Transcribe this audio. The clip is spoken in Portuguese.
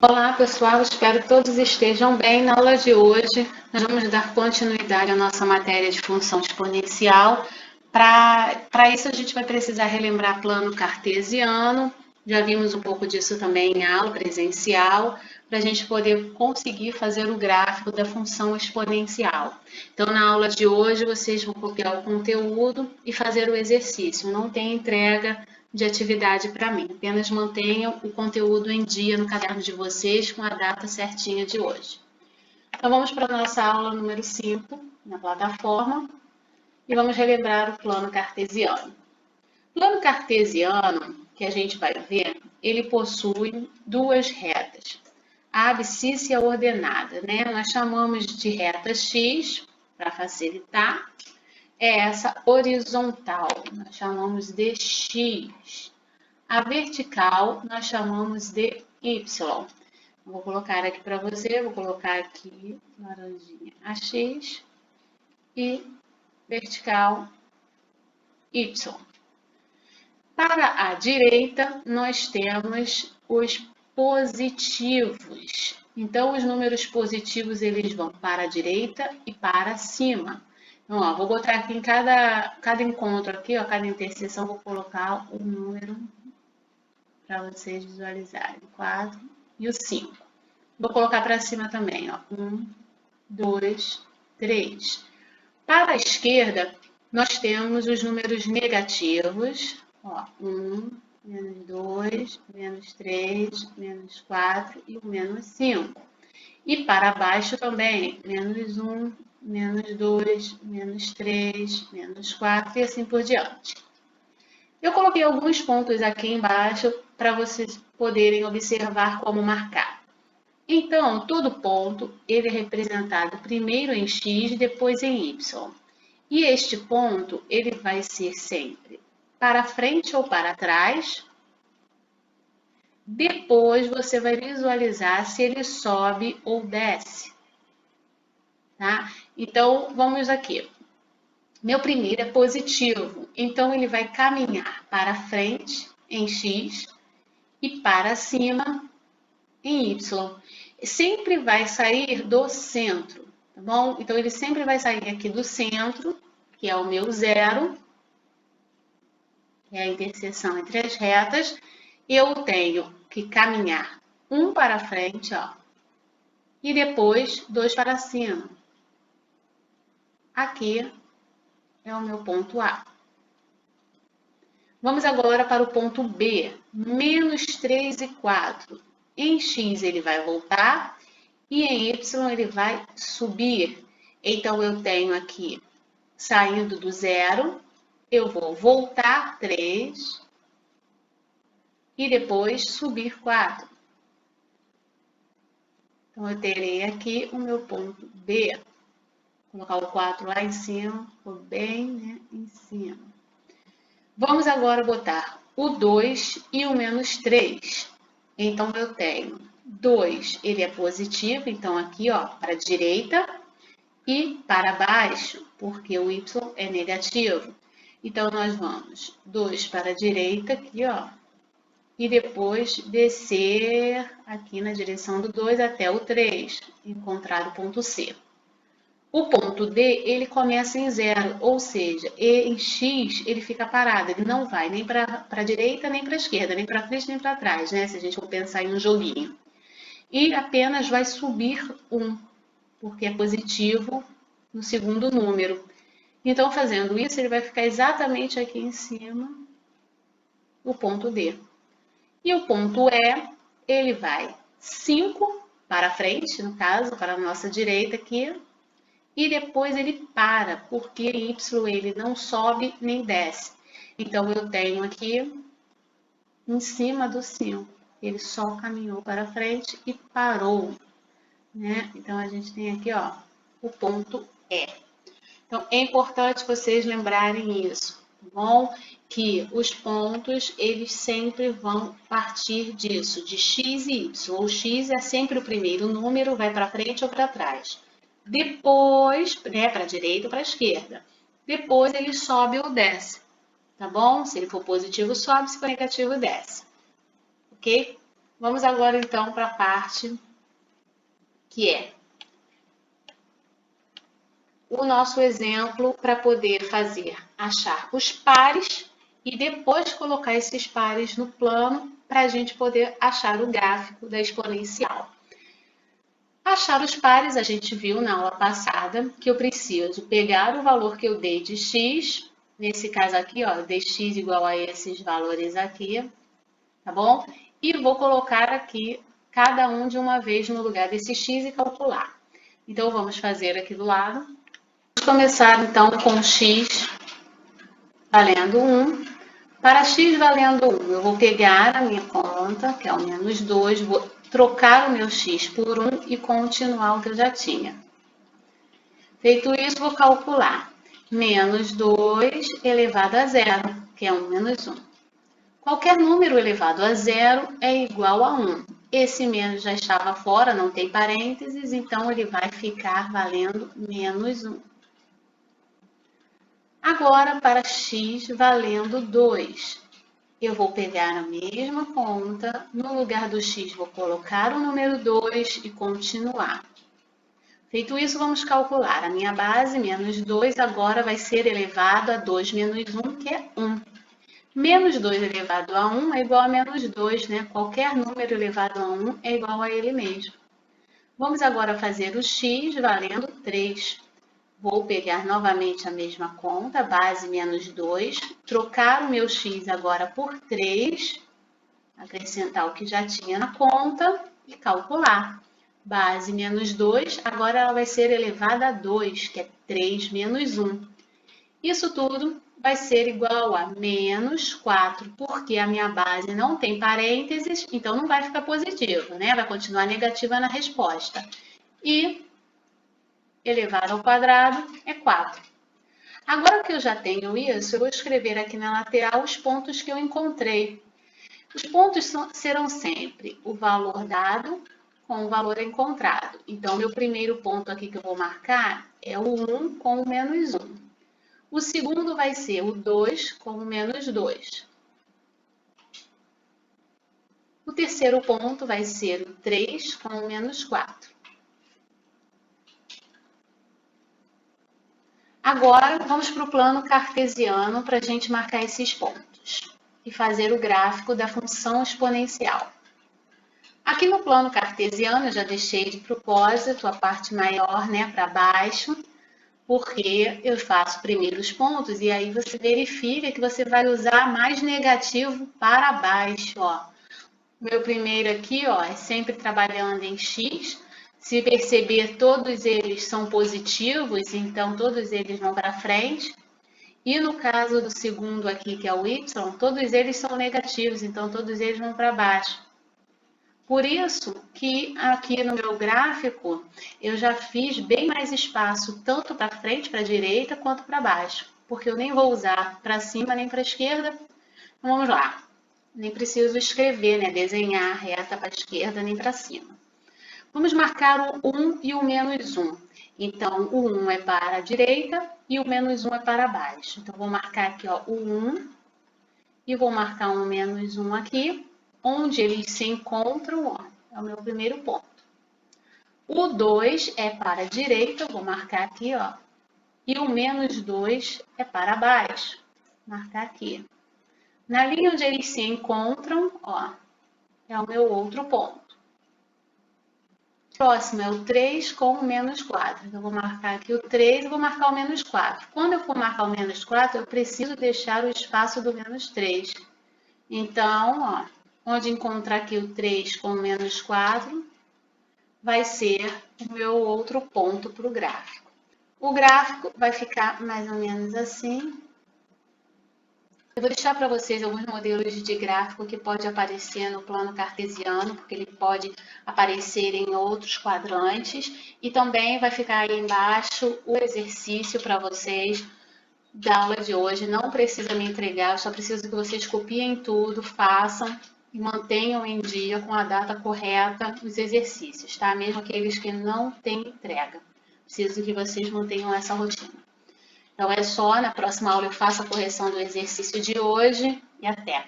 Olá, pessoal, espero que todos estejam bem. Na aula de hoje, nós vamos dar continuidade à nossa matéria de função exponencial. Para isso, a gente vai precisar relembrar plano cartesiano. Já vimos um pouco disso também em aula presencial, para a gente poder conseguir fazer o gráfico da função exponencial. Então, na aula de hoje, vocês vão copiar o conteúdo e fazer o exercício. Não tem entrega de atividade para mim. Apenas mantenham o conteúdo em dia no caderno de vocês com a data certinha de hoje. Então vamos para a nossa aula número 5 na plataforma e vamos relembrar o plano cartesiano. O plano cartesiano que a gente vai ver, ele possui duas retas. A abscissa e a ordenada, né? Nós chamamos de reta X, para facilitar, é essa horizontal, nós chamamos de X. A vertical nós chamamos de Y. Vou colocar aqui para você, vou colocar aqui laranjinha a X e vertical Y. Para a direita, nós temos os positivos. Então, os números positivos, eles vão para a direita e para cima. Então, ó, vou botar aqui em cada encontro aqui, ó, cada interseção, vou colocar o número para vocês visualizarem. 4 e o 5. Vou colocar para cima também, ó. 1, 2, 3. Para a esquerda, nós temos os números negativos, ó. 1, menos 2, menos 3, menos 4 e o menos 5. E para baixo também, menos 1, menos 2, menos 3, menos 4 e assim por diante. Eu coloquei alguns pontos aqui embaixo para vocês poderem observar como marcar. Então, todo ponto ele é representado primeiro em X, depois em Y. E este ponto ele vai ser sempre para frente ou para trás. Depois você vai visualizar se ele sobe ou desce. Tá? Então, vamos aqui. Meu primeiro é positivo, então ele vai caminhar para frente em X e para cima em Y. Sempre vai sair do centro, tá bom? Então ele sempre vai sair aqui do centro, que é o meu zero, que é a interseção entre as retas. Eu tenho que caminhar um para frente, ó, e depois 2 para cima. Aqui é o meu ponto A. Vamos agora para o ponto B, menos 3 e 4. Em X ele vai voltar e em Y ele vai subir. Então, eu tenho aqui, saindo do zero, eu vou voltar 3 e depois subir 4. Então, eu terei aqui o meu ponto B. Vou colocar o 4 lá em cima, ficou bem, né, em cima. Vamos agora botar o 2 e o menos 3. Então, eu tenho 2, ele é positivo, então aqui, ó, para a direita e para baixo, porque o Y é negativo. Então, nós vamos 2 para a direita aqui, ó, e depois descer aqui na direção do 2 até o 3, encontrar o ponto C. O ponto D, ele começa em zero, ou seja, em X ele fica parado, ele não vai nem para a direita, nem para a esquerda, nem para frente, nem para trás, né? Se a gente for pensar em um joguinho. E apenas vai subir 1, porque é positivo no segundo número. Então, fazendo isso, ele vai ficar exatamente aqui em cima, o ponto D. E o ponto E, ele vai 5 para frente, no caso, para a nossa direita aqui, e depois ele para, porque Y ele não sobe nem desce. Então, eu tenho aqui em cima do 5. Ele só caminhou para frente e parou, né? Então, a gente tem aqui, ó, o ponto E. Então, é importante vocês lembrarem isso, tá bom? Que os pontos, eles sempre vão partir disso, de X e Y. O X é sempre o primeiro número, vai para frente ou para trás. Depois, né, para a direita ou para a esquerda. Depois ele sobe ou desce, tá bom? Se ele for positivo, sobe, se for negativo, desce. Ok? Vamos agora, então, para a parte que é o nosso exemplo para poder achar os pares e depois colocar esses pares no plano para a gente poder achar o gráfico da exponencial. Achar os pares, a gente viu na aula passada que eu preciso pegar o valor que eu dei de x, nesse caso aqui, ó, dx igual a esses valores aqui, tá bom? E vou colocar aqui cada um de uma vez no lugar desse x e calcular. Então, vamos fazer aqui do lado. Vamos começar, então, com x valendo 1. Para x valendo 1, eu vou pegar a minha conta, que é o menos 2, vou trocar o meu x por 1 e continuar o que eu já tinha. Feito isso, vou calcular menos 2 elevado a 0, que é 1 menos 1. Qualquer número elevado a 0 é igual a 1. Esse menos já estava fora, não tem parênteses, então ele vai ficar valendo menos 1. Agora, para x valendo 2, eu vou pegar a mesma conta, no lugar do x vou colocar o número 2 e continuar. Feito isso, vamos calcular. A minha base, menos 2, agora vai ser elevado a 2 menos 1, que é 1. Menos 2 elevado a 1 é igual a menos 2, né? Qualquer número elevado a 1 é igual a ele mesmo. Vamos agora fazer o x valendo 3. Vou pegar novamente a mesma conta, base menos 2, trocar o meu x agora por 3, acrescentar o que já tinha na conta e calcular. Base menos 2, agora ela vai ser elevada a 2, que é 3 menos 1. Isso tudo vai ser igual a menos 4, porque a minha base não tem parênteses, então não vai ficar positivo, né? Vai continuar negativa na resposta. E elevado ao quadrado é 4. Agora que eu já tenho isso, eu vou escrever aqui na lateral os pontos que eu encontrei. Os pontos serão sempre o valor dado com o valor encontrado. Então, meu primeiro ponto aqui que eu vou marcar é o 1 com o menos 1. O segundo vai ser o 2 com o menos 2. O terceiro ponto vai ser o 3 com o menos 4. Agora, vamos para o plano cartesiano para a gente marcar esses pontos e fazer o gráfico da função exponencial. Aqui no plano cartesiano, eu já deixei de propósito a parte maior, né, para baixo, porque eu faço primeiro os pontos e aí você verifica que você vai usar mais negativo para baixo, ó. Meu primeiro aqui, ó, é sempre trabalhando em x. Se perceber, todos eles são positivos, então todos eles vão para frente. E no caso do segundo aqui, que é o y, todos eles são negativos, então todos eles vão para baixo. Por isso que aqui no meu gráfico, eu já fiz bem mais espaço, tanto para frente, para a direita, quanto para baixo. Porque eu nem vou usar para cima nem para a esquerda. Então, vamos lá. Nem preciso escrever, né? Desenhar reta para a esquerda nem para cima. Vamos marcar o 1 e o menos 1. Então, o 1 é para a direita e o menos 1 é para baixo. Então, vou marcar aqui, ó, o 1 e vou marcar um menos 1 aqui, onde eles se encontram, ó, é o meu primeiro ponto. O 2 é para a direita, vou marcar aqui, ó, e o menos 2 é para baixo, vou marcar aqui. Na linha onde eles se encontram, ó, é o meu outro ponto. Próximo é o 3 com o menos 4. Então, eu vou marcar aqui o 3 e vou marcar o menos 4. Quando eu for marcar o menos 4, eu preciso deixar o espaço do menos 3. Então, ó, onde encontrar aqui o 3 com o menos 4, vai ser o meu outro ponto para o gráfico. O gráfico vai ficar mais ou menos assim. Eu vou deixar para vocês alguns modelos de gráfico que pode aparecer no plano cartesiano, porque ele pode aparecer em outros quadrantes. E também vai ficar aí embaixo o exercício para vocês da aula de hoje. Não precisa me entregar, eu só preciso que vocês copiem tudo, façam e mantenham em dia com a data correta os exercícios, tá? Mesmo aqueles que não têm entrega. Preciso que vocês mantenham essa rotina. Então, é só, na próxima aula eu faço a correção do exercício de hoje e até!